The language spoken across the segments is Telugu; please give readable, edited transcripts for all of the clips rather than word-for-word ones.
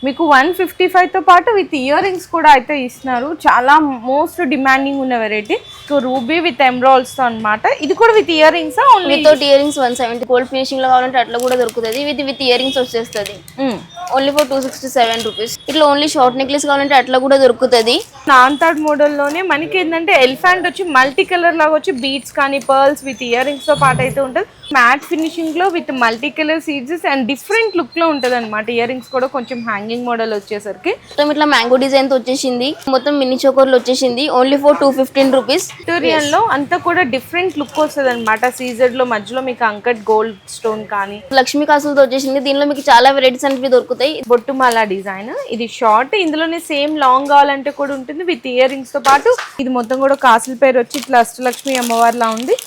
మీకు 155 తో పాటు విత్ ఇయర్ రింగ్స్ కూడా అయితే ఇస్తున్నారు. చాలా మోస్ట్ డిమాండింగ్ ఉన్న variety. So ruby with emeralds తో అన్నమాట. ఇది కూడా with ear rings only without ear rings 170. Gold finishing లో కావాలంటే అట్లా కూడా దొరుకుతుంది. విత్ ఇయర్ రింగ్స్ వచ్చేస్తుంది ఓన్లీ ఫర్ 267 రూపీస్. ఇట్లా ఓన్లీ షార్ట్ నెక్లెస్ కావాలంటే అట్లా కూడా దొరుకుతుంది. నాన్తాడ్ మోడల్ లోనే మనకి ఏంటంటే ఎలిఫెంట్ వచ్చి మల్టీ కలర్ లాగా వచ్చి బీడ్స్ కానీ పర్ల్స్ విత్ ఇయర్ రింగ్స్ తో పాటు అయితే ఉంటుంది. మ్యాట్ ఫినిషింగ్ లో with multi colour seeds and different look లో ఉంటది అనమాట. ఇయర్ రింగ్స్ కూడా కొంచెం హ్యాంగింగ్ మోడల్ వచ్చేసరికి మొత్తం ఇట్లా మ్యాంగో డిజైన్ తో వచ్చేసింది. మొత్తం మినీ చోకర్లు వచ్చేసింది ఓన్లీ ఫర్ 215 రూపీస్. విక్టోరియన్ లో అంతా కూడా డిఫరెంట్ లుక్ వస్తుంది అనమాట. సీజెడ్ లో మధ్యలో మీకు అంకట్ గోల్డ్ స్టోన్ కానీ లక్ష్మీ కాసులతో వచ్చేసింది. దీనిలో మీకు చాలా వెరైటీస్ అనేవి దొరుకుతాయి. బొట్టుమాల డిజైన్ ఇది షార్ట్, ఇందులోనే సేమ్ లాంగ్ కావాలంటే కూడా ఉంటుంది విత్ ఇయర్ రింగ్స్ తో పాటు. ఇది మొత్తం కూడా కాసుల పేరు వచ్చి ఇట్లా అష్టలక్ష్మి అమ్మవారి లా ఉంది.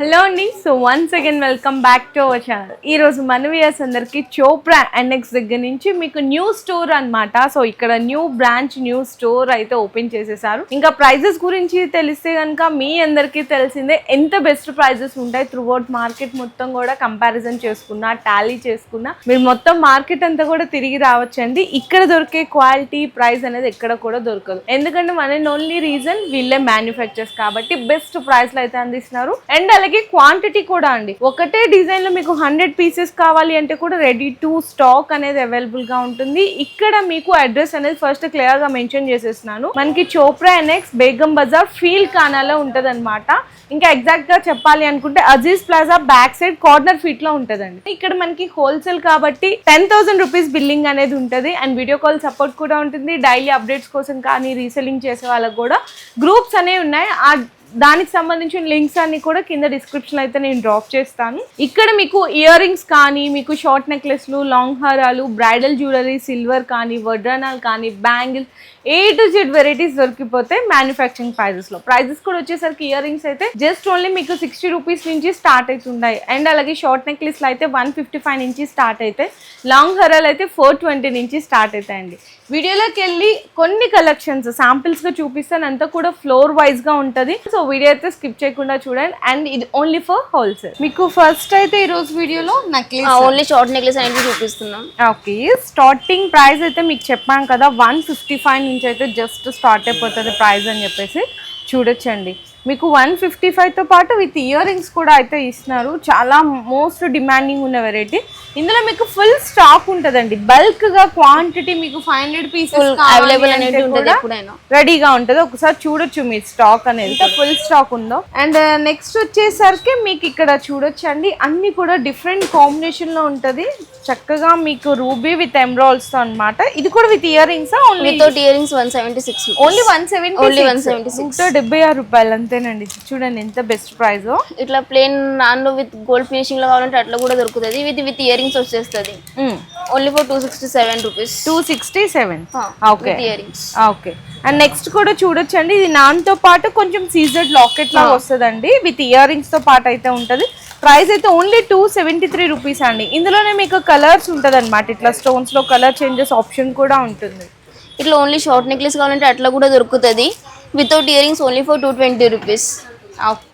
హలో అండి. So once again welcome back to our channel. ఈ రోజు మన వ్యూయర్స్ అందరికి చోప్రా NX దగ్గర నుంచి మీకు న్యూ స్టోర్ అన్నమాట. సో ఇక్కడ న్యూ బ్రాంచ్ న్యూ స్టోర్ అయితే ఓపెన్ చేసేసారు. ఇంకా ప్రైజెస్ గురించి తెలిస్తే కనుక మీ అందరికీ తెలిసిందే ఎంత బెస్ట్ ప్రైజెస్ ఉంటాయి. త్రూ అవుట్ మార్కెట్ మొత్తం కూడా కంపారిజన్ చేసుకున్నా టాలీ చేసుకున్నా మీరు మొత్తం మార్కెట్ అంతా కూడా తిరిగి రావచ్చండి. ఇక్కడ దొరికే క్వాలిటీ ప్రైస్ అనేది ఎక్కడ కూడా దొరకదు. ఎందుకంటే మన ఓన్లీ రీజన్ వీళ్ళే మ్యానుఫ్యాక్చర్స్ కాబట్టి బెస్ట్ ప్రైస్ లో అయితే అందిస్తున్నారు. అండ్ అలాగే క్వాంటిటీ కూడా అండి. ఒకటే డిజైన్ లో మీకు 100 పీసెస్ కావాలి అంటే కూడా రెడీ టు స్టాక్ అనేది అవైలబుల్ గా ఉంటుంది. ఇక్కడ మీకు అడ్రస్ అనేది ఫస్ట్ క్లియర్ గా మెన్షన్ చేసేస్తున్నాను. మనకి చోప్రా NX బేగం బజార్ ఫీల్ ఖానాలో ఉంటది అనమాట. ఇంకా ఎగ్జాక్ట్ గా చెప్పాలి అనుకుంటే Aziz plaza back side corner feet లో ఉంటదండి. ఇక్కడ మనకి హోల్సేల్ కాబట్టి 10,000 రూపీస్ బిల్లింగ్ అనేది ఉంటది. అండ్ వీడియో కాల్ సపోర్ట్ కూడా ఉంటుంది. డైలీ అప్డేట్స్ కోసం కానీ రీసెల్లింగ్ చేసే వాళ్ళకి కూడా గ్రూప్స్ అనేవి ఉన్నాయి. దానికి సంబంధించిన లింక్స్ అన్ని కూడా కింద డిస్క్రిప్షన్ అయితే నేను డ్రాప్ చేస్తాను. ఇక్కడ మీకు ఇయర్ రింగ్స్ కానీ మీకు షార్ట్ నెక్లెస్లు లాంగ్ హారాలు బ్రైడల్ జ్యువెలరీ సిల్వర్ కానీ వడ్రానాలు కానీ bangles A to Z varieties దొరికిపోతాయి మ్యానుఫ్యాక్చరింగ్ ప్రైజెస్ లో. ప్రైజెస్ కూడా వచ్చేసరికి ఇయర్ రింగ్స్ అయితే జస్ట్ ఓన్లీ మీకు 60 రూపీస్ నుంచి స్టార్ట్ అవుతుంటాయి. అండ్ అలాగే షార్ట్ నెక్లెస్లు అయితే 155 నుంచి స్టార్ట్ అవుతాయి. లాంగ్ హారాలు అయితే 420 నుంచి స్టార్ట్ అవుతాయండి. వీడియోలోకి వెళ్ళి కొన్ని కలెక్షన్స్ శాంపిల్స్ గా చూపిస్తాను. అంతా కూడా ఫ్లోర్ వైజ్ గా ఉంటది. సో వీడియో అయితే స్కిప్ చేయకుండా చూడండి. అండ్ ఇది ఓన్లీ ఫర్ హోల్సేల్. మీకు ఫస్ట్ అయితే ఈ రోజు వీడియోలో నెక్లెస్ ఓన్లీ షార్ట్ నెక్లెస్ అనేది చూపిస్తున్నాం. ఓకే, స్టార్టింగ్ ప్రైస్ అయితే మీకు చెప్పాం కదా 155 నుంచి అయితే జస్ట్ స్టార్ట్ అయిపోతుంది ప్రైస్ అని చెప్పేసి చూడొచ్చండి. మీకు 155 తో పాటు విత్ ఇయర్ రింగ్స్ కూడా అయితే ఇస్తున్నారు. చాలా మోస్ట్ డిమాండింగ్ ఉన్న వెరైటీ. ఇందులో మీకు ఫుల్ స్టాక్ ఉంటదండి. బల్క్ గా క్వాంటిటీ మీకు 500 పీసెస్ అవైలబుల్ అనేది ఉంటుంది. ఎప్పుడైనా రెడీగా ఉంటది. ఒకసారి చూడొచ్చు మీ స్టాక్ అనేది ఫుల్ స్టాక్ ఉందో. అండ్ నెక్స్ట్ వచ్చేసరికి మీకు ఇక్కడ చూడొచ్చండి అన్ని కూడా డిఫరెంట్ కాంబినేషన్ లో ఉంటది. చక్కగా మీకు రూబీ విత్ ఎమరాల్డ్స్ తో అన్నమాట. ఇది కూడా with ear rings only without ear rings 176. Only 176 రూపాయలు అంతేనండి. చూడండి ఎంత బెస్ట్ ప్రైస్. ఇట్లా ప్లేన్ నాన్ లో విత్ గోల్డ్ ఫినిషింగ్ లో కావాలంటే అట్లా కూడా దొరుకుతుంది. విత్ ఇయర్ రింగ్స్ వచ్చేస్తుంది only for 267 rupees. 267. Okay ear rings. Okay. And next కూడా చూడొచ్చండి ఇది నాన్ తో పాటు కొంచెం సీజెడ్ లాకెట్ లాగా వస్తుందండి. విత్ ఇయర్ రింగ్స్ తో పాటు అయితే ఉంటది. ప్రైస్ అయితే ఓన్లీ 273 రూపీస్ అండి. ఇందులోనే మీకు కలర్స్ ఉంటది అనమాట. ఇట్లా స్టోన్స్ లో కలర్ చేంజెస్ ఆప్షన్ కూడా ఉంటుంది. ఇట్లా ఓన్లీ షార్ట్ నెక్లెస్ కావాలంటే అట్లా కూడా దొరుకుతుంది. Without ear rings only for 220 rupees.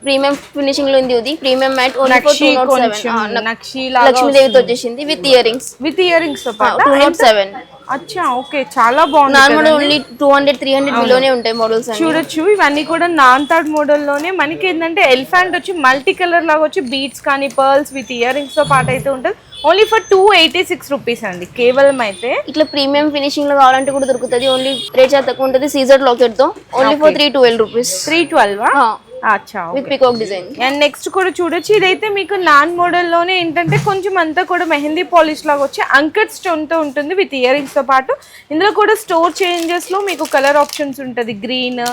Premium finishing లో ఉంది. ఇది ప్రీమియం మ్యాట్ ఓన్లీ ఫర్ 207. లక్ష్మీదేవితో వచ్చేసింది with ear rings. With earrings తో పాటు 207. అచ్చా, ఓకే, చాలా బాగుంది. నార్మల్ ఓన్లీ 200-300 బిలోనే ఉంటాయి మోడల్స్. చూడొచ్చు ఇవన్నీ కూడా నాన్తాడ్ మోడల్ లోనే మనకి ఏంటంటే ఎలిఫెంట్ వచ్చి మల్టీ కలర్ లాగా వచ్చి బీడ్స్ కానీ పర్ల్స్ విత్ ఇయర్ రింగ్స్ తో పాటు అయితే ఉంటుంది. ఓన్లీ ఫర్ 286 రూపీస్ అండి కేవలం. అయితే ఇట్లా ప్రీమియం ఫినిషింగ్ లో కావాలంటే కూడా దొరుకుతుంది. ఓన్లీ రేట్ చాలా తక్కువ ఉంటుంది. సీజర్ లాకెట్ తో only for 312 rupees. 312 with peacock design. And next కూడా చూడొచ్చు ఇదైతే మీకు నాన్ మోడల్ లోనే ఏంటంటే కొంచెం అంతా కూడా మెహందీ పాలిష్ లాగా వచ్చి అంకట్ స్టోన్ తో ఉంటుంది విత్ ఇయర్ రింగ్స్ తో పాటు. ఇందులో కూడా స్టోర్ చేంజెస్ లో మీకు కలర్ ఆప్షన్స్ ఉంటుంది. గ్రీన్,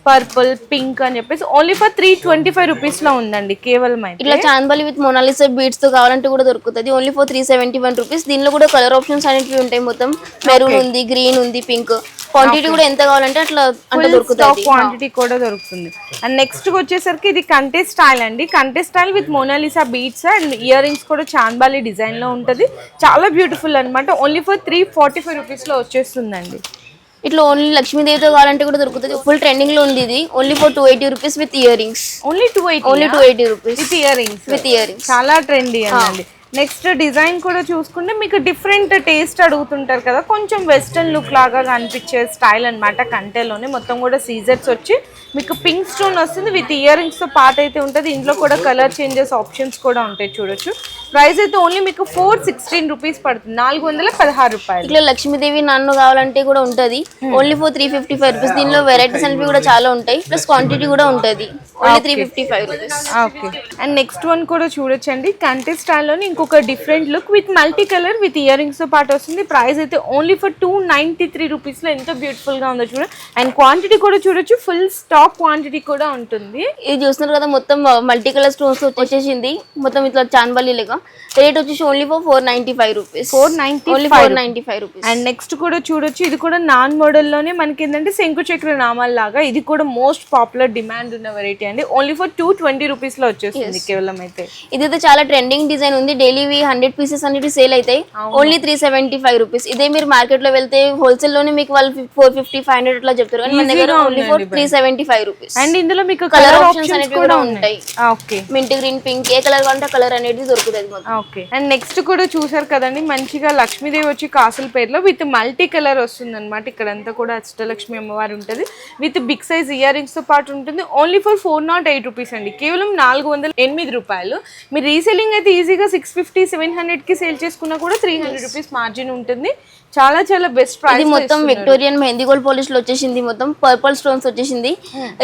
పర్పుల్, పింక్ అని చెప్పేసి ఓన్లీ ఫర్ 325 రూపీస్ లో ఉందండి కేవలం. ఇట్లా చాందబాలి విత్ మొనాలిసా బీడ్స్ తో కావాలంటే కూడా దొరుకుతుంది. Only for 371 rupees. దీనిలో కూడా కలర్ ఆప్షన్స్ అనేవి ఉంటాయి. మొత్తం మెరూన్ ఉంది, గ్రీన్ ఉంది, పింక్. క్వాంటిటీ కూడా ఎంత కావాలంటే అట్లా అంటే దొరుకుతుంది. క్వాంటిటీ కూడా దొరుకుతుంది. అండ్ నెక్స్ట్ వచ్చేసరికి ఇది కంటే స్టైల్ అండి. కంటే style with Mona Lisa beads and ear rings కూడా చాందబాలి డిజైన్ లో ఉంటది. చాలా బ్యూటిఫుల్ అనమాట. ఓన్లీ ఫర్ 345 రూపీస్ లో వచ్చేస్తుందండి. ఇట్లా ఓన్లీ లక్ష్మీదేవితో కావాలంటే కూడా దొరుకుతుంది. ఫుల్ ట్రెండింగ్ లో ఉంది ఇది. Only for 280 rupees with ear rings. Only 280. Only 280 rupees with ear rings. With ear rings చాలా ట్రెండీ అండి. నెక్స్ట్ డిజైన్ కూడా చూసుకుంటే మీకు డిఫరెంట్ టేస్ట్ అడుగుతుంటారు కదా, కొంచెం వెస్టర్న్ లుక్ లాగా కనిపించే స్టైల్ అన్నమాట. కంటెలోనే మొత్తం కూడా సీజర్స్ వచ్చి మీకు పింక్ స్టోన్ వస్తుంది విత్ ఇయర్ రింగ్స్ తో పార్ట్ అయితే ఉంటుంది. ఇందులో కూడా కలర్ చేంజెస్ ఆప్షన్స్ కూడా ఉంటాయి చూడొచ్చు. ప్రైస్ అయితే ఓన్లీ మీకు 416 రూపీస్ పడుతుంది, 416 రూపాయలు. ఇట్లా లక్ష్మీదేవి నన్ను కావాలంటే కూడా ఉంటది. Only for 355 rupees. దీనిలో వెరైటీస్ అనేవి కూడా చాలా ఉంటాయి, ప్లస్ క్వాంటిటీ కూడా ఉంటది. Only 355 rupees. Okay. And next one కూడా చూడొచ్చండి, కంటే స్టైల్లోని ఇంకొక different look with multi colour with earrings తో పాటు వస్తుంది. ప్రైస్ అయితే ఓన్లీ ఫర్ 293 రూపీస్ లో ఎంత బ్యూటిఫుల్ గా ఉందో చూడండి. అండ్ క్వాంటిటీ కూడా చూడొచ్చు, ఫుల్ స్టాక్ క్వాంటిటీ కూడా ఉంటుంది. ఇది చూస్తున్నారు కదా, మొత్తం మల్టీ కలర్ స్టోన్స్ వచ్చేసింది. మొత్తం ఇట్లా చాన్బలి లాగా. రేట్ వచ్చేసి only for 495 rupees. 495 rupees. And next కూడా చూడొచ్చు, ఇది కూడా నాన్ మోడల్ లోనే మనకి ఏంటంటే శంకు చక్ర నామాల లాగా. ఇది కూడా మోస్ట్ పాపులర్ డిమాండ్ ఉన్న వెరైటీ అండి. ఓన్లీ ఫర్ 220 రూపీస్ లో వచ్చేస్తుంది కేవలం. అయితే ఇదైతే చాలా ట్రెండింగ్ డిజైన్ ఉంది. డైలీ 100 పీసెస్ అనేది సేల్ అవుతాయి. Only 375 rupees. ఇదే మీరు మార్కెట్ లో వెళ్తే హోల్సేల్ లోనే మీకు వాళ్ళు 450, 500 అట్లా చెప్తారు, కానీ మన దగ్గర ఓన్లీ ఫర్ 375 రూపీస్. అండ్ ఇందులో మీకు కలర్ ఆప్షన్స్ అనేవి కూడా ఉంటాయి. ఓకే. మింట్ గ్రీన్, పింక్, ఏ కలర్ కావాలంటే కలర్ అనేది దొరుకుతుంది మొత్తం. ఓకే. అండ్ నెక్స్ట్ కూడా చూసారు కదండి, మంచిగా లక్ష్మీదేవి వచ్చి కాసుల పేరులో విత్ మల్టీ కలర్ వస్తుంది అనమాట. ఇక్కడంతా కూడా అష్టలక్ష్మి అమ్మవారు ఉంటుంది with big size earrings తో పాటు ఉంటుంది. ఓన్లీ ఫర్ 408 రూపీస్ అండి, కేవలం 408 రూపాయలు. మీరు రీసెల్లింగ్ అయితే ఈజీగా 650, 700 కి సేల్ చేసుకున్నా కూడా 300 రూపీస్ మార్జిన్ ఉంటుంది. చాలా చాలా బెస్ట్ ప్రైస్. ఇది మొత్తం విక్టోరియన్ మెహందీ గోల్డ్ పాలిష్ లో వచ్చేసింది. మొత్తం పర్పుల్ స్టోన్స్ వచ్చేసింది.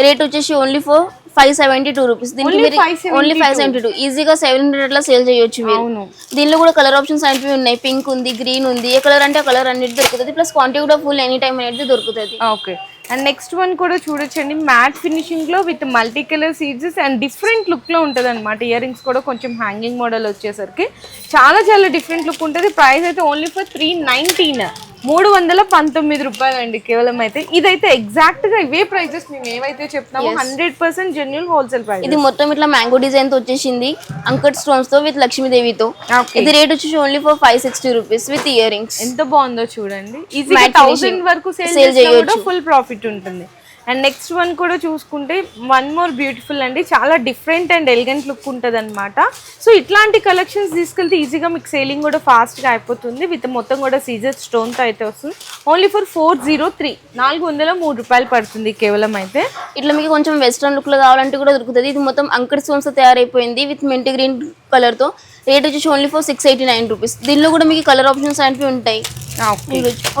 రేట్ వచ్చేసి ఓన్లీ ఫర్ 572 రూపీస్. దీనికి ఓన్లీ 572. ఈజీగా 700 అట్లా సేల్ చేయొచ్చు మీరు. దీనిలో కూడా కలర్ ఆప్షన్స్ అనేవి ఉన్నాయి. పింక్ ఉంది, గ్రీన్ ఉంది, ఏ కలర్ అంటే ఆ కలర్ అనేది దొరుకుతుంది. ప్లస్ క్వాంటిటీ కూడా ఫుల్ ఎనీ టైం అనేది దొరుకుతుంది. ఓకే. అండ్ నెక్స్ట్ వన్ కూడా చూడొచ్చండి, మ్యాట్ ఫినిషింగ్ లో with multi colour seeds and different look లో ఉంటుంది అనమాట. ఇయర్ రింగ్స్ కూడా కొంచెం హ్యాంగింగ్ మోడల్ వచ్చేసరికి చాలా చాలా డిఫరెంట్ లుక్ ఉంటుంది. ప్రైస్ అయితే ఓన్లీ ఫర్ 319 రూపాయలు అండి కేవలం. అయితే ఇదైతే ఎగ్జాక్ట్ గా ఇవే ప్రైజెస్ మేము ఏవైతే చెప్తామో 100% జెన్యూన్ హోల్సేల్ ప్రైస్. ఇది మొత్తం ఇట్లా మ్యాంగో డిజైన్ తో వచ్చేసింది, అంకట్ స్టోన్స్ తో విత్ లక్ష్మీదేవితో. ఇది రేట్ వచ్చేసి only for 560 rupees with ear rings. ఎంత బాగుందో చూడండి. ఈజీగా 1000 వరకు సేల్ చేయొచ్చు, ఫుల్ ప్రాఫిట్ ఉంటుంది. అండ్ నెక్స్ట్ వన్ కూడా చూసుకుంటే వన్ మోర్ బ్యూటిఫుల్ అండి, చాలా డిఫరెంట్ అండ్ ఎలిగెంట్ లుక్ ఉంటుంది అనమాట. సో ఇట్లాంటి కలెక్షన్స్ తీసుకెళ్తే ఈజీగా మీకు సేలింగ్ కూడా ఫాస్ట్గా అయిపోతుంది. విత్ మొత్తం కూడా సీజర్ స్టోన్తో అయితే వస్తుంది. ఓన్లీ ఫర్ 403, 403 రూపాయలు పడుతుంది కేవలం. అయితే ఇట్లా మీకు కొంచెం వెస్ట్రన్ లుక్ లో కావాలంటే కూడా దొరుకుతుంది. ఇది మొత్తం అంకర్ స్టోన్స్ తో తయారైపోయింది విత్ మింట్ గ్రీన్ కలర్ తో. రేట్ వచ్చేసి ఓన్లీ ఫర్ 689 రూపీస్. దీనిలో కూడా మీకు కలర్ ఆప్షన్స్ అనేవి ఉంటాయి.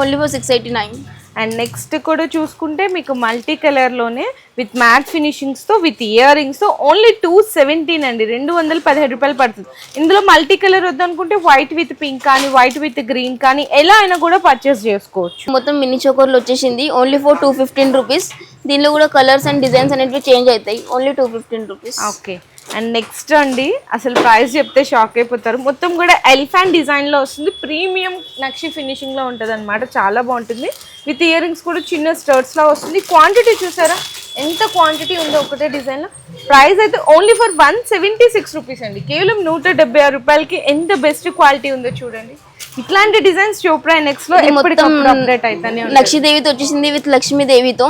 Only for 689. అండ్ నెక్స్ట్ కూడా చూసుకుంటే మీకు మల్టీ కలర్లోనే విత్ మ్యాట్ ఫినిషింగ్స్తో విత్ ఇయర్ రింగ్స్తో ఓన్లీ 217 అండి, 217 రూపాయలు పడుతుంది. ఇందులో మల్టీ కలర్ వద్దనుకుంటే వైట్ విత్ పింక్ కానీ వైట్ విత్ గ్రీన్ కానీ ఎలా అయినా కూడా పర్చేస్ చేసుకోవచ్చు. మొత్తం మినీ చోకర్లు వచ్చేసింది. Only for 215 rupees. దీనిలో కూడా కలర్స్ అండ్ డిజైన్స్ అనేవి చేంజ్ అవుతాయి. Only 215 rupees. Okay. And next అండి, అసలు ప్రైస్ చెప్తే షాక్ అయిపోతారు. మొత్తం కూడా ఎలిఫెంట్ డిజైన్లో వస్తుంది, ప్రీమియం నక్షి ఫినిషింగ్లో ఉంటుంది అనమాట. చాలా బాగుంటుంది. విత్ ఇయర్ రింగ్స్ కూడా చిన్న స్టర్ట్స్లో వస్తుంది. క్వాంటిటీ చూసారా ఎంత క్వాంటిటీ ఉందో ఒకటే డిజైన్లో. ప్రైస్ అయితే ఓన్లీ ఫర్ 176 రూపీస్ అండి, కేవలం 176 రూపాయలకి. ఎంత బెస్ట్ క్వాలిటీ ఉందో చూడండి. ఇట్లాంటి డిజైన్స్ చోప్రా నెక్స్ట్ లో ఎప్పటికప్పుడు అప్డేట్ అవుతానే ఉంటాయి. లక్ష్మీదేవితో వచ్చేసింది విత్ లక్ష్మీదేవితో.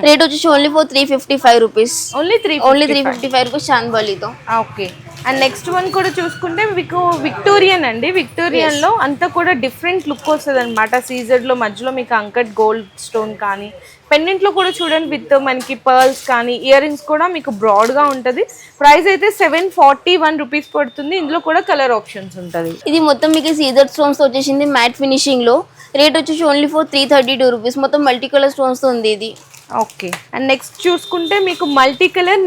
రేట్ వచ్చేసి only for 355 rupees. Only 355 rupees చాందబాలితో. ఓకే. అండ్ నెక్స్ట్ వన్ కూడా చూసుకుంటే మీకు విక్టోరియన్ అండి. విక్టోరియన్ లో అంతా కూడా డిఫరెంట్ లుక్ వస్తుంది అనమాట. సీజర్ లో మధ్యలో మీకు అంకట్ గోల్డ్ స్టోన్ కానీ, పెండెంట్ లో కూడా చూడండి విత్ మనకి పర్ల్స్ కానీ, ఇయర్ రింగ్స్ కూడా మీకు బ్రాడ్ గా ఉంటుంది. ప్రైస్ అయితే 741 రూపీస్ పడుతుంది. ఇందులో కూడా కలర్ ఆప్షన్స్ ఉంటుంది. ఇది మొత్తం మీకు సీజర్ స్టోన్స్ వచ్చేసింది మ్యాట్ ఫినిషింగ్ లో. రేట్ వచ్చేసి ఓన్లీ ఫర్ 332 రూపీస్. మొత్తం మల్టీ కలర్ స్టోన్స్ తో ఉంది ఇది. ఓకే. అండ్ నెక్స్ట్ చూసుకుంటే మీకు మల్టీ కలర్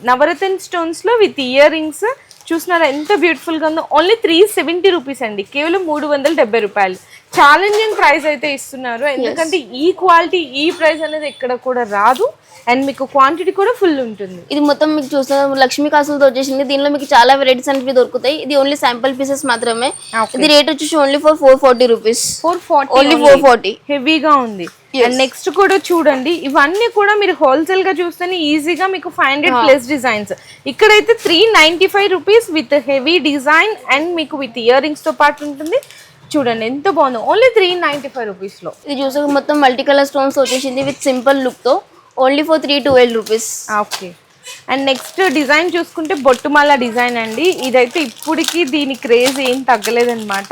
నవరతన్ స్టోన్స్ లో విత్ ఇయర్ రింగ్స్ చూస్తున్నారా ఎంత బ్యూటిఫుల్ గా ఉందో. ఓన్లీ 370 రూపీస్ అండి, కేవలం 370 రూపాయలు. ఛాలెంజింగ్ ప్రైస్ అయితే ఇస్తున్నారు, ఎందుకంటే ఈ క్వాలిటీ ఈ ప్రైస్ అనేది ఎక్కడ కూడా రాదు. అండ్ మీకు క్వాంటిటీ కూడా ఫుల్ ఉంటుంది. ఇది మొత్తం మీకు చూస్తున్నారు లక్ష్మీ కాసులతో వచ్చేసింది. దీనిలో మీకు చాలా వెరైటీస్ అనేవి దొరుకుతాయి. ఇది ఓన్లీ శాంపుల్ పీసెస్ మాత్రమే. ఇది రేట్ వచ్చేసి ఓన్లీ ఫర్ 440 రూపీస్. 440 ఓన్లీ 440. హెవీగా ఉంది. అండ్ నెక్స్ట్ కూడా చూడండి, ఇవన్నీ కూడా మీరు హోల్సేల్ గా చూస్తేనే ఈజీగా మీకు 500 ప్లస్ డిజైన్స్. ఇక్కడైతే 395 rupees with heavy design and మీకు విత్ ఇయర్ రింగ్స్ తో పాటు ఉంటుంది. చూడండి ఎంత బాగుందో, ఓన్లీ 395 రూపీస్లో. ఇది చూసాక మొత్తం మల్టీ కలర్ స్టోన్స్ వచ్చేసింది విత్ సింపుల్ లుక్ తో, only for 312 rupees. Okay. And next design చూసుకుంటే బొట్టుమాల డిజైన్ అండి. ఇదైతే ఇప్పటికి దీని క్రేజ్ ఏం తగ్గలేదన్నమాట.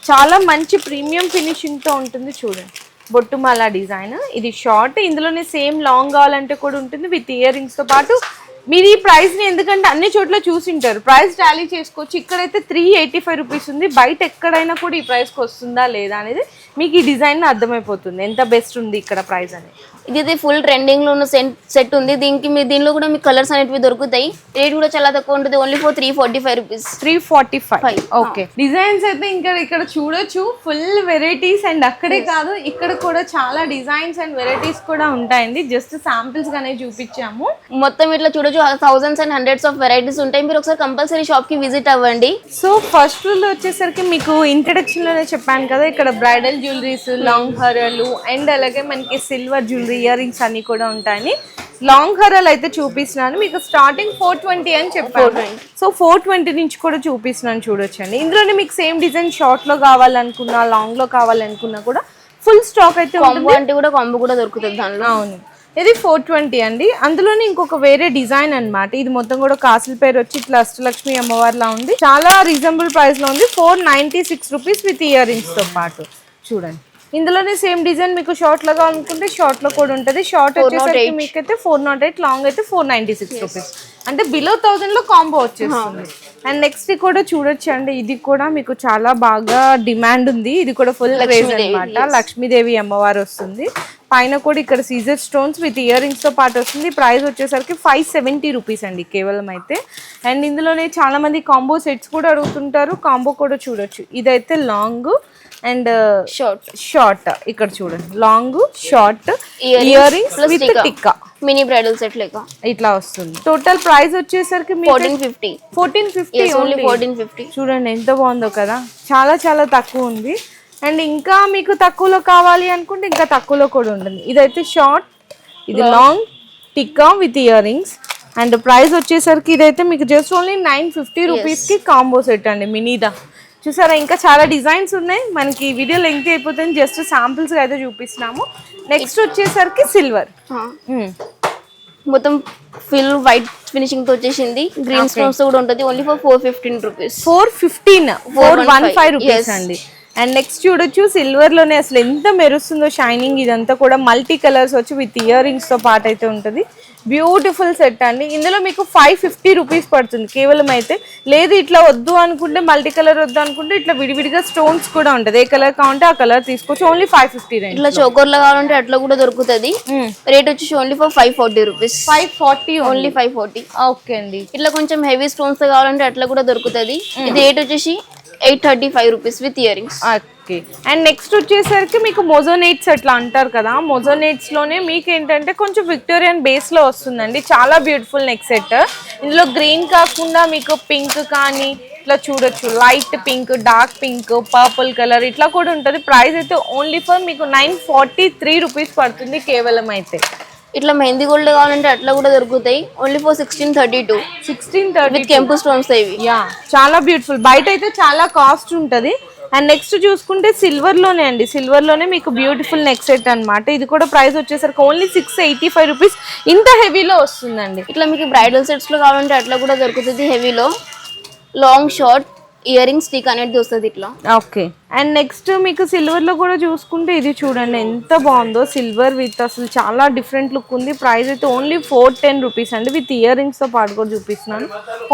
చాలా మంచి ప్రీమియం ఫినిషింగ్తో ఉంటుంది. చూడండి బొట్టుమాల డిజైన్, ఇది షార్ట్, ఇందులోనే సేమ్ లాంగ్ కావాలంటే కూడా ఉంటుంది విత్ ఇయర్ రింగ్స్తో పాటు. మీరు ఈ ప్రైస్ని ఎందుకంటే అన్ని చోట్ల చూసింటారు, ప్రైస్ టాలీ చేసుకోవచ్చు. ఇక్కడైతే 385 రూపీస్ ఉంది, బయట ఎక్కడైనా కూడా ఈ ప్రైస్కి వస్తుందా లేదా అనేది మీకు ఈ డిజైన్ అర్థమైపోతుంది ఎంత బెస్ట్ ఉంది ఇక్కడ ప్రైస్ అనేది. ఇది ఫుల్ ట్రెండింగ్ లో ఉన్న సెట్ ఉంది. దీనిలో కూడా మీకు కలర్స్ అనేవి దొరుకుతాయి. రేట్ కూడా చాలా తక్కువ ఉంటుంది, only for 345 rupees. 345. Okay. Designs అయితే ఇంకా ఇక్కడ చూడొచ్చు, ఫుల్ వెరైటీస్. అండ్ అక్కడే కాదు, ఇక్కడ కూడా చాలా డిజైన్స్ అండ్ వెరైటీస్ కూడా ఉంటాయండి. జస్ట్ శాంపిల్స్ గానే చూపించాము. మొత్తం ఇట్లా చూడొచ్చు, thousands and hundreds of varieties ఉంటాయి. మీరు ఒకసారి కంపల్సరీ షాప్ కి విజిట్ అవ్వండి. సో ఫస్ట్ ఫ్లోర్ వచ్చేసరికి మీకు ఇంట్రడక్షన్ లోనే చెప్పాను కదా, ఇక్కడ బ్రైడల్ జ్యువెలరీస్, లాంగ్ హారాలు అండ్ అలాగే మనకి సిల్వర్ జ్యువెలరీ, ఇయర్ రింగ్స్ అన్ని కూడా ఉంటాయని. లాంగ్ హారాలు అయితే చూపిస్తున్నాను మీకు, స్టార్టింగ్ 420 అని చెప్పాను. సో 420 నుంచి కూడా చూపిస్తున్నాను, చూడొచ్చండి. ఇందులోనే మీకు సేమ్ డిజైన్ షార్ట్ లో కావాలనుకున్నా, లాంగ్ లో కావాలనుకున్నా కూడా ఫుల్ స్టాక్ అయితే కాంబో కూడా దొరుకుతుంది దానిలో. అవును, ఇది 420 అండి. అందులోనే ఇంకొక వేరే డిజైన్ అన్నమాట. ఇది మొత్తం కూడా కాసుల పేరు వచ్చి ఇట్లా అష్టలక్ష్మి అమ్మవారిలా ఉంది. చాలా రీజనబుల్ ప్రైస్ లో ఉంది, 496 రూపీస్ విత్ ఇయర్ రింగ్స్ తో పాటు. చూడండి ఇందులోనే సేమ్ డిజైన్ మీకు షార్ట్ లో కావాలనుకుంటే షార్ట్ లో కూడా ఉంటుంది. షార్ట్ వచ్చేసరికి మీకు అయితే 408, లాంగ్ అయితే 496 రూపీస్. అంటే బిలో 1000 లో కాంబో వచ్చేస్తుంది. అండ్ నెక్స్ట్ కూడా చూడొచ్చు అండి, ఇది కూడా మీకు చాలా బాగా డిమాండ్ ఉంది. ఇది కూడా ఫుల్ క్రేజ్ అన్నమాట. లక్ష్మీదేవి అమ్మవారు వస్తుంది, పైన కూడా ఇక్కడ సీజర్ స్టోన్స్ విత్ ఇయర్ రింగ్స్ తో పాటు వస్తుంది. ప్రైస్ వచ్చేసరికి 570 రూపీస్ అండి కేవలం అయితే. అండ్ ఇందులోనే చాలా మంది కాంబో సెట్స్ కూడా అడుగుతుంటారు, కాంబో కూడా చూడొచ్చు. ఇదైతే లాంగ్ అండ్ షార్ట్, ఇక్కడ చూడండి long short ear rings with tikka, mini bridal set లెక్క ఇట్లా వస్తుంది. టోటల్ ప్రైస్ వచ్చేసరికి 1450 ఓన్లీ 1450. చూడండి ఎంత బాగుందో కదా, చాలా చాలా తక్కువ ఉంది. అండ్ ఇంకా మీకు తక్కువలో కావాలి అనుకుంటే ఇంకా తక్కువలో కూడా ఉంటుంది. ఇదైతే షార్ట్, ఇది long tikka with ear rings. And price వచ్చేసరికి ఇదైతే మీకు జస్ట్ ఓన్లీ 950 రూపీస్కి కాంబో సెట్ అండి మినీదా. చూసారా ఇంకా చాలా డిజైన్స్ ఉన్నాయి. మనకి వీడియో లెంగ్త్ అయిపోతుంది, జస్ట్ శాంపిల్స్ అయితే చూపిస్తున్నాము. నెక్స్ట్ వచ్చేసరికి సిల్వర్, మొత్తం ఫుల్ వైట్ ఫినిషింగ్ తో వచ్చేసింది. గ్రీన్ స్టోన్స్ కూడా ఉంటుంది, ఓన్లీ ఫర్ 415 రూపీస్. 415 రూపీస్ అండి. అండ్ నెక్స్ట్ చూడొచ్చు సిల్వర్ లోనే అసలు ఎంత మెరుస్తుందో షైనింగ్. ఇదంతా కూడా మల్టీ కలర్స్ వచ్చి విత్ ఇయర్ రింగ్స్ తో పాటు అయితే ఉంటుంది. బ్యూటిఫుల్ సెట్ అండి. ఇందులో మీకు 550 రూపీస్ పడుతుంది కేవలం. అయితే లేదు ఇట్లా వద్దు అనుకుంటే, మల్టీ కలర్ వద్దు అనుకుంటే ఇట్లా విడివిడిగా స్టోన్స్ కూడా ఉంటుంది. ఏ కలర్ కావాలంటే ఆ కలర్ తీసుకోవచ్చు, ఓన్లీ 550 రేంజ్. ఇట్లా చోకర్లో కావాలంటే అట్లా కూడా దొరుకుతుంది. రేట్ వచ్చేసి only for 540 rupees. 540 only 540. Okay అండి. ఇట్లా కొంచెం హెవీ స్టోన్స్ కావాలంటే అట్లా కూడా దొరుకుతుంది. ఇది రేట్ వచ్చేసి 835 rupees with ear rings. Okay. And next వచ్చేసరికి మీకు మొజోనేట్స్ అట్లా అంటారు కదా, మొజోనేట్స్ లోనే మీకు ఏంటంటే కొంచెం విక్టోరియన్ బేస్ లో వస్తుందండి. చాలా బ్యూటిఫుల్ నెక్ సెట్. ఇందులో గ్రీన్ కాకుండా మీకు పింక్ కానీ ఇట్లా చూడొచ్చు, light pink, dark pink, purple colour ఇట్లా కూడా ఉంటుంది. ప్రైస్ అయితే ఓన్లీ ఫర్ మీకు 943 రూపీస్ పడుతుంది కేవలం. అయితే ఇట్లా మెహందీ గోల్డ్ కావాలంటే అట్లా కూడా దొరుకుతాయి, ఓన్లీ ఫర్ 1632 విత్ కెంపు స్టోన్స్. ఇవి యా చాలా బ్యూటిఫుల్. బయట అయితే చాలా కాస్ట్ ఉంటుంది. అండ్ నెక్స్ట్ చూసుకుంటే సిల్వర్ లోనే అండి, సిల్వర్ లోనే మీకు బ్యూటిఫుల్ నెక్ సెట్ అనమాట. ఇది కూడా ప్రైస్ వచ్చేసరికి ఓన్లీ 685 రూపీస్. ఇంత హెవీలో వస్తుందండి. ఇట్లా మీకు బ్రైడల్ సెట్స్ లో కావాలంటే అట్లా కూడా దొరుకుతుంది. హెవీలో long short ear rings stick అనేది వస్తుంది ఇట్లా. ఓకే. అండ్ నెక్స్ట్ మీకు సిల్వర్ లో కూడా చూసుకుంటే ఇది చూడండి ఎంత బాగుందో, సిల్వర్ విత్ అసలు చాలా డిఫరెంట్ లుక్ ఉంది. ప్రైస్ అయితే ఓన్లీ 410 రూపీస్ అండి. విత్ ఇయర్ రింగ్స్ తో పాటు కూడా చూపిస్తున్నాను,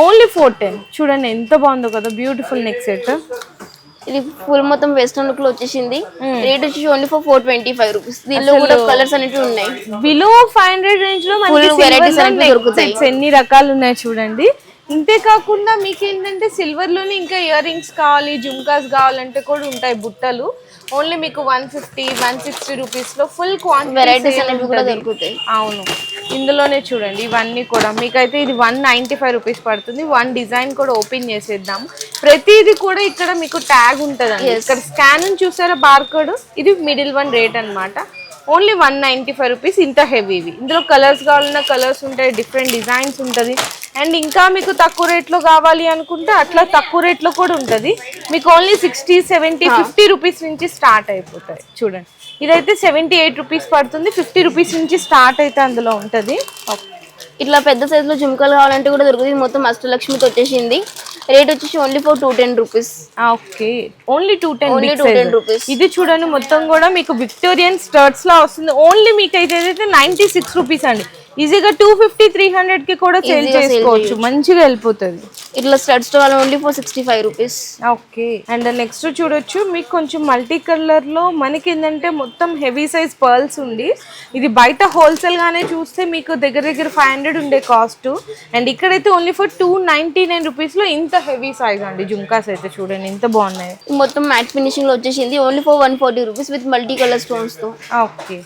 ఓన్లీ 410. చూడండి ఎంత బాగుందో కదా, బ్యూటిఫుల్ నెక్ సెట్. ఇది ఫుల్ మొత్తం వెస్టర్న్ లుక్ లో వచ్చేసింది. రేట్ వచ్చి ఓన్లీ ఫర్ 425 రూపీస్. దీనిలో కూడా కలర్స్ అనేవి ఉన్నాయి. బిలో 500 రేంజ్ లో మనకి వెరైటీస్ అనేవి దొరుకుతాయి. ఎన్ని రకాలు ఉన్నాయి చూడండి. ఇంతే కాకుండా మీకు ఏంటంటే సిల్వర్ లోనే ఇంకా ఇయర్ రింగ్స్ కావాలి, జుమ్కాస్ కావాలంటే కూడా ఉంటాయి బుట్టలు. ఓన్లీ మీకు 150, 160 రూపీస్ లో ఫుల్ క్వాంటిటీ వెరైటీస్ అనేవి కూడా దొరుకుతాయి. అవును, ఇందులోనే చూడండి ఇవన్నీ కూడా మీకైతే ఇది 195 రూపీస్ పడుతుంది. వన్ డిజైన్ కూడా ఓపెన్ చేసేద్దాము. ప్రతిది కూడా ఇక్కడ మీకు ట్యాగ్ ఉంటుందండి. ఇక్కడ స్కాన్ చూసారా బార్ కోడ్, ఇది మిడిల్ వన్ రేట్ అన్నమాట. Only 195 rupees. ఇంత హెవీవి. ఇందులో కలర్స్ కావాలన్నా కలర్స్ ఉంటాయి, డిఫరెంట్ డిజైన్స్ ఉంటుంది. అండ్ ఇంకా మీకు తక్కువ రేట్లో కావాలి అనుకుంటే అట్లా తక్కువ రేట్లో కూడా ఉంటుంది. మీకు ఓన్లీ 60, 70, 50 రూపీస్ నుంచి స్టార్ట్ అయిపోతాయి. చూడండి, ఇదైతే 78 రూపీస్ పడుతుంది. 50 రూపీస్ నుంచి స్టార్ట్ అయితే అందులో ఉంటుంది. ఇట్లా పెద్ద సైజులో జుంకాలు కావాలంటే కూడా దొరుకుతుంది. మొత్తం అష్టలక్ష్మికి వచ్చేసింది. రేట్ వచ్చేసి only for 210 rupees. Okay, only 210 rupees. ఇది చూడండి, మొత్తం కూడా మీకు విక్టోరియన్ స్టర్ట్స్ లా వస్తుంది. ఓన్లీ మీకు అయితే 96 రూపీస్ అండి. ఈజీగా 250, 300 కి కూడా సేల్ చేసుకోవచ్చు. మంచిగా వెళ్ళిపోతుంది. ఇట్లా studs only for 65 rupees. Okay, and next చూడొచ్చు మీకు కొంచెం మల్టీ కలర్ లో మనకి ఏంటంటే మొత్తం హెవీ సైజ్ పర్ల్స్ ఉంది. ఇది బయట హోల్సేల్ గానే చూస్తే మీకు దగ్గర 500 ఉండే కాస్ట్. అండ్ ఇక్కడైతే ఓన్లీ ఫర్ 299 రూపీస్ లో ఇంత హెవీ సైజ్ అండి జుంకాస్ అయితే చూడండి ఎంత బాగున్నాయి. మొత్తం మ్యాట్ ఫినిషింగ్ లో వచ్చేసింది. Only for 140 rupees with multi colour stones తో. ఓకే,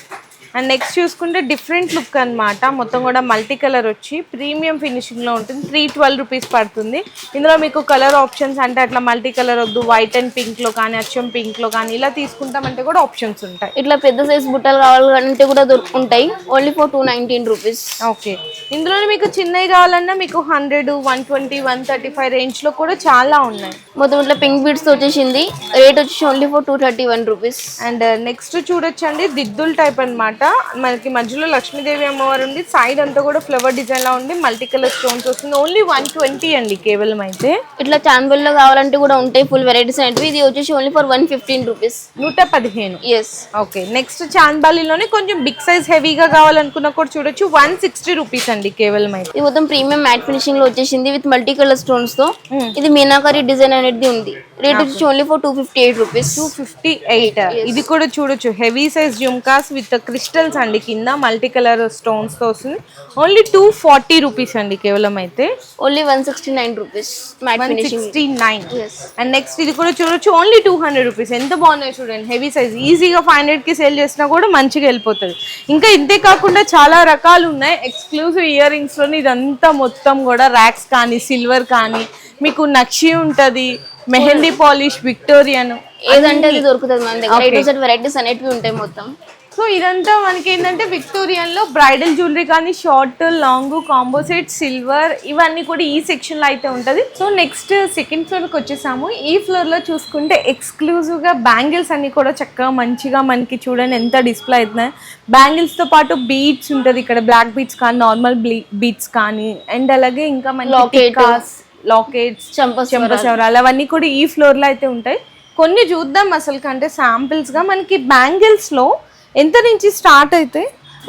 అండ్ నెక్స్ట్ చూసుకుంటే డిఫరెంట్ లుక్ అన్నమాట. మొత్తం కూడా మల్టీ కలర్ వచ్చి ప్రీమియం ఫినిషింగ్ లో ఉంటుంది. 312 రూపీస్ పడుతుంది. ఇందులో మీకు కలర్ ఆప్షన్స్ అంటే అట్లా మల్టీ కలర్ వద్దు, వైట్ అండ్ పింక్ లో కానీ అచ్చం పింక్ లో కానీ ఇలా తీసుకుంటామంటే కూడా ఆప్షన్స్ ఉంటాయి. ఇట్లా పెద్ద సైజ్ బుట్టలు కావాలంటే కూడా ఉంటాయి. Only for 219 rupees. ఓకే, ఇందులో మీకు చిన్నవి కావాలన్నా మీకు 100, 120, 135 రేంజ్ లో కూడా చాలా ఉన్నాయి. మొత్తం ఇట్లా పింక్ బీడ్స్ వచ్చేసింది. రేట్ వచ్చేసి only for 231 rupees. And next చూడొచ్చండి దిద్దుల్ టైప్ అన్నమాట. మనకి మధ్యలో లక్ష్మీదేవి అమ్మవారు ఉంది. సైడ్ అంతా కూడా ఫ్లవర్ డిజైన్ లా ఉంది. మల్టీ కలర్ స్టోన్స్ వస్తుంది. ఓన్లీ 120 అండి కేవలం. అయితే ఇట్లా చాన్బల్ లో కావాలంటే కూడా ఉంటాయి ఫుల్ వెరైటీస్ అనేవి. ఇది వచ్చేసి only for 115 rupees. 115. Yes. Okay, next చాంబాలిలోనే కొంచెం బిగ్ సైజ్ హెవీగా కావాలనుకున్నా కూడా చూడొచ్చు. 160 రూపీస్ అండి కేవలం. అయితే ఇది మొత్తం ప్రీమియం మ్యాట్ ఫినిషింగ్ లో వచ్చేసింది విత్ మల్టీ కలర్ స్టోన్స్ తో. ఇది మీనాకరి డిజైన్ అనేది ఉంది. రేట్ వచ్చేసి ఓన్లీ ఫర్ 258 రూపీస్. 258. ఇది కూడా చూడొచ్చు heavy size jhumkas with crystals అండి. కింద మల్టీ కలర్ స్టోన్స్ తో వస్తుంది. ఓన్లీ 240 రూపీస్ అండి కేవలం. అయితే only 169 rupees matte finishing. 169. And next ఇది కూడా చూడొచ్చు ఓన్లీ 200 రూపీస్. ఎంత బాగున్నాయి చూడండి, హెవీ సైజ్. ఈజీగా 500 కి సేల్ చేసినా కూడా మంచిగా వెళ్ళిపోతుంది. ఇంకా ఇంతే కాకుండా చాలా రకాలు ఉన్నాయి. ఎక్స్క్లూజివ్ ఇయర్ రింగ్స్ లోని ఇదంతా మొత్తం కూడా ర్యాక్స్ కానీ సిల్వర్ కానీ మీకు నక్షి ఉంటది, మెహందీ పాలిష్, విక్టోరియన్ ఏదంటే అది దొరుకుతుంది మన దగ్గర. A to Z వెరైటీస్ అనేటివి ఉంటాయి మొత్తం. సో ఇదంతా మనకి ఏంటంటే విక్టోరియన్ లో బ్రైడల్ జ్యువెలరీ కానీ short, long, combo set, silver ఇవన్నీ కూడా ఈ సెక్షన్ లో అయితే ఉంటది. సో నెక్స్ట్ సెకండ్ ఫ్లోర్ కి వచ్చేసాము. ఈ ఫ్లోర్ లో చూసుకుంటే ఎక్స్క్లూజివ్ గా బ్యాంగిల్స్ అన్ని కూడా చక్కగా మంచిగా మనకి చూడండి ఎంత డిస్ప్లే అవుతున్నాయి. బ్యాంగిల్స్ తో పాటు బీడ్స్ ఉంటది. ఇక్కడ బ్లాక్ బీడ్స్ కానీ నార్మల్ బీడ్స్ కానీ అండ్ అలాగే ఇంకా మనకి లాకెట్స్, చెంపసవరాలు అవన్నీ కూడా ఈ ఫ్లోర్ లో అయితే ఉంటాయి. కొన్ని చూద్దాం అసలు కంటే శాంపిల్స్ గా. మనకి బ్యాంగిల్స్ లో ఎంత నుంచి స్టార్ట్ అయితే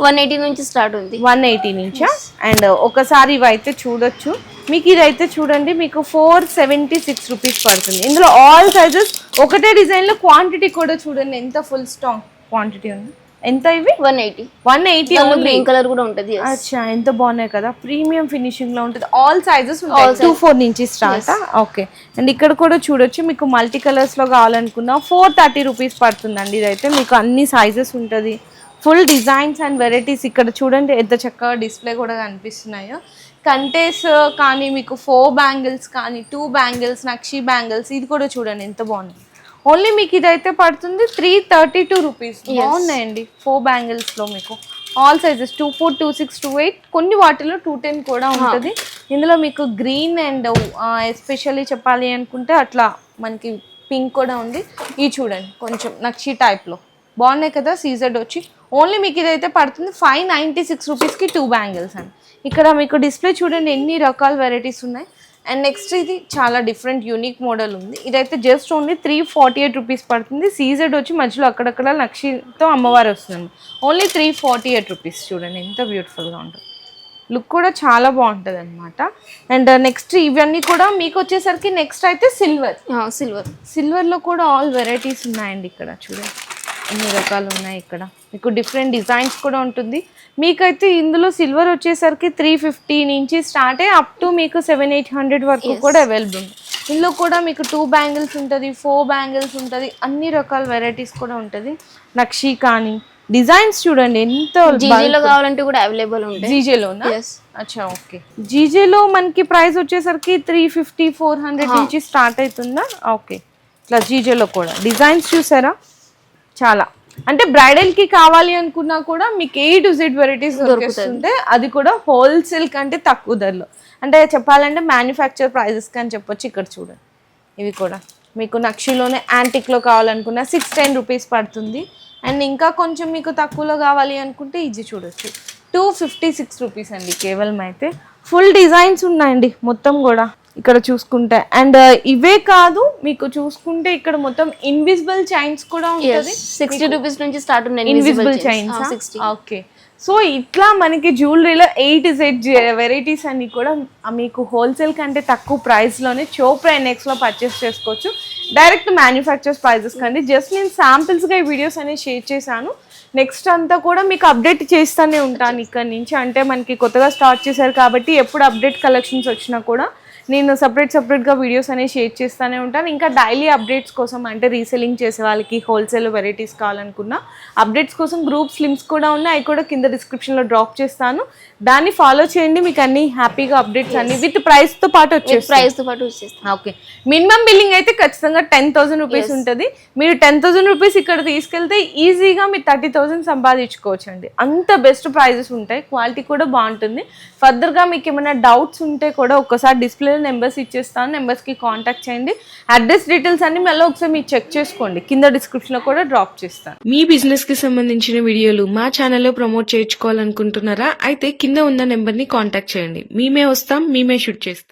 180 నుంచి స్టార్ట్ ఉంది. 180 నుంచా? అండ్ ఒకసారి ఇవి అయితే చూడొచ్చు. మీకు ఇదైతే చూడండి మీకు 476 రూపీస్ పడుతుంది. ఇందులో ఆల్ సైజెస్ ఒకటే డిజైన్ లో క్వాంటిటీ కూడా చూడండి ఎంత ఫుల్ స్టాక్ క్వాంటిటీ ఉంది. ఎంత ఇవి? 180 గ్రీన్ కలర్ కూడా ఉంటది. అచ్చా, ఎంత బాగున్నాయి కదా. ప్రీమియం ఫినిషింగ్ లో ఉంటుంది. ఆల్ సైజెస్ ఉంటాయి. 24 నుంచి స్టార్ట్. ఓకే, అండ్ ఇక్కడ కూడా చూడొచ్చు మీకు మల్టీ కలర్స్ లో కావాలనుకున్నా 430 రూపీస్ పడుతుందండి. ఇదైతే మీకు అన్ని సైజెస్ ఉంటుంది. Full designs and varieties. ఇక్కడ చూడండి ఎంత చక్కగా డిస్ప్లే కూడా కనిపిస్తున్నాయో. కంటేస్ కానీ మీకు 4 బ్యాంగిల్స్ కానీ 2 బ్యాంగిల్స్, నక్షి బ్యాంగిల్స్ ఇది కూడా చూడండి ఎంత బాగుంది. ఓన్లీ మీకు ఇదైతే పడుతుంది 332 రూపీస్. బాగున్నాయండి 4 బ్యాంగిల్స్ లో మీకు ఆల్ సైజెస్ 24, 26, 28 కొన్ని వాటిలో 210 కూడా ఉంటుంది. ఇందులో మీకు గ్రీన్ అండ్ ఎస్పెషల్లీ చెప్పాలి అనుకుంటే అట్లా మనకి పింక్ కూడా ఉంది. ఇది చూడండి కొంచెం నక్షి టైప్ లో బాగున్నాయి కదా. సీజెడ్ వచ్చి ఓన్లీ మీకు ఇదైతే పడుతుంది 596 రూపీస్కి 2 బ్యాంగిల్స్ అండి. ఇక్కడ మీకు డిస్ప్లే చూడండి ఎన్ని రకాల వెరైటీస్ ఉన్నాయి. అండ్ నెక్స్ట్ ఇది చాలా డిఫరెంట్ యూనిక్ మోడల్ ఉంది. ఇదైతే జస్ట్ ఓన్లీ 348 రూపీస్ పడుతుంది. సీజెడ్ వచ్చి మధ్యలో అక్కడక్కడ నక్షితో అమ్మవారు వస్తుంది. Only 348 rupees. చూడండి ఎంత బ్యూటిఫుల్గా ఉంటుంది. లుక్ కూడా చాలా బాగుంటుంది అనమాట. అండ్ నెక్స్ట్ ఇవన్నీ కూడా మీకు వచ్చేసరికి నెక్స్ట్ అయితే సిల్వర్లో కూడా ఆల్ వెరైటీస్ ఉన్నాయండి. ఇక్కడ చూడండి ఎన్ని రకాలు ఉన్నాయి. ఇక్కడ మీకు డిఫరెంట్ డిజైన్స్ కూడా ఉంటుంది. మీకైతే ఇందులో సిల్వర్ వచ్చేసరికి 350 నుంచి స్టార్ట్ అయ్యి అప్ టు మీకు 700-800 వరకు కూడా అవైలబుల్ ఉంది. ఇందులో కూడా మీకు 2 బ్యాంగిల్స్ ఉంటుంది, 4 బ్యాంగిల్స్ ఉంటుంది, అన్ని రకాల వెరైటీస్ కూడా ఉంటుంది. నక్షి కానీ డిజైన్స్ చూడండి ఎంత. జీజేలో కావాలంటే కూడా అవైలబుల్ ఉంటుంది. జీజేలోనా? అచ్చా, ఓకే. జీజేలో మనకి ప్రైస్ వచ్చేసరికి 350-400 నుంచి స్టార్ట్ అవుతుందా? ఓకే, ఇట్లా జీజేలో కూడా డిజైన్స్ చూసారా చాలా అంటే బ్రైడల్ కి కావాలి అనుకున్నా కూడా మీకు A to Z వెరైటీస్ దొరుకుతుంటే అది కూడా హోల్సేల్ కంటే తక్కువ ధరలో, అంటే చెప్పాలంటే మ్యానుఫ్యాక్చర్ ప్రైజెస్ అని చెప్పొచ్చు. ఇక్కడ చూడండి, ఇవి కూడా మీకు నక్షిలోనే యాంటిక్లో కావాలనుకున్నా 610 రూపీస్ పడుతుంది. అండ్ ఇంకా కొంచెం మీకు తక్కువలో కావాలి అనుకుంటే ఇది చూడొచ్చు 256 రూపీస్ అండి కేవలం. అయితే ఫుల్ డిజైన్స్ ఉన్నాయండి మొత్తం కూడా ఇక్కడ చూసుకుంటే. అండ్ ఇవే కాదు, మీకు చూసుకుంటే ఇక్కడ మొత్తం ఇన్విజిబుల్ చైన్స్ కూడా ఉంటుంది. 60 రూపీస్ నుంచి స్టార్ట్ ఉన్నాయి ఇన్విజిబుల్ చైన్స్. ఓకే, సో ఇట్లా మనకి జ్యువెలరీలో A to Z వెరైటీస్ అన్ని కూడా మీకు హోల్సేల్ కంటే తక్కువ ప్రైస్లోనే చోప్రా NXలో పర్చేస్ చేసుకోవచ్చు. డైరెక్ట్ మ్యానుఫ్యాక్చర్స్ ప్రైజెస్ కండి. జస్ట్ నేను శాంపిల్స్గా ఈ వీడియోస్ అనేవి షేర్ చేశాను. నెక్స్ట్ అంతా కూడా మీకు అప్డేట్ చేస్తూనే ఉంటాను ఇక్కడ నుంచి. అంటే మనకి కొత్తగా స్టార్ట్ చేశారు కాబట్టి ఎప్పుడు అప్డేట్ కలెక్షన్స్ వచ్చినా కూడా నేను సపరేట్గా వీడియోస్ అనేవి షేర్ చేస్తూనే ఉంటాను. ఇంకా డైలీ అప్డేట్స్ కోసం, అంటే రీసెల్లింగ్ చేసే వాళ్ళకి హోల్సేల్ వెరైటీస్ కావాలనుకున్న అప్డేట్స్ కోసం గ్రూప్స్ లింక్స్ కూడా ఉన్నాయి, అవి కూడా కింద డిస్క్రిప్షన్లో డ్రాప్ చేస్తాను. దాన్ని ఫాలో చేయండి, మీకు అన్ని హ్యాపీగా అప్డేట్స్ అన్ని విత్ ప్రైస్తో పాటు వచ్చేస్తాయి. ఓకే, మినిమం బిల్లింగ్ అయితే ఖచ్చితంగా 10,000 రూపీస్ ఉంటుంది. మీరు 10,000 రూపీస్ ఇక్కడ తీసుకెళ్తే ఈజీగా మీరు 30,000 సంపాదించుకోవచ్చు అండి. అంత బెస్ట్ ప్రైజెస్ ఉంటాయి, క్వాలిటీ కూడా బాగుంటుంది. ఫర్దర్గా మీకు ఏమైనా డౌట్స్ ఉంటే కూడా ఒక్కసారి డిస్ప్లే నెంబర్స్ ఇచ్చేస్తాను, నెంబర్స్కి కాంటాక్ట్ చేయండి. అడ్రస్ డీటెయిల్స్ అన్ని మళ్ళీ ఒకసారి మీరు చెక్ చేసుకోండి, కింద డిస్క్రిప్షన్లో కూడా డ్రాప్ చేస్తాను. మీ బిజినెస్ కి సంబంధించిన వీడియోలు మా ఛానల్లో ప్రమోట్ చేయించుకోవాలనుకుంటున్నారా? అయితే కింద ఉన్న నెంబర్ ని కాంటాక్ట్ చేయండి. మేమే వస్తాం, మేమే షూట్ చేస్తాం.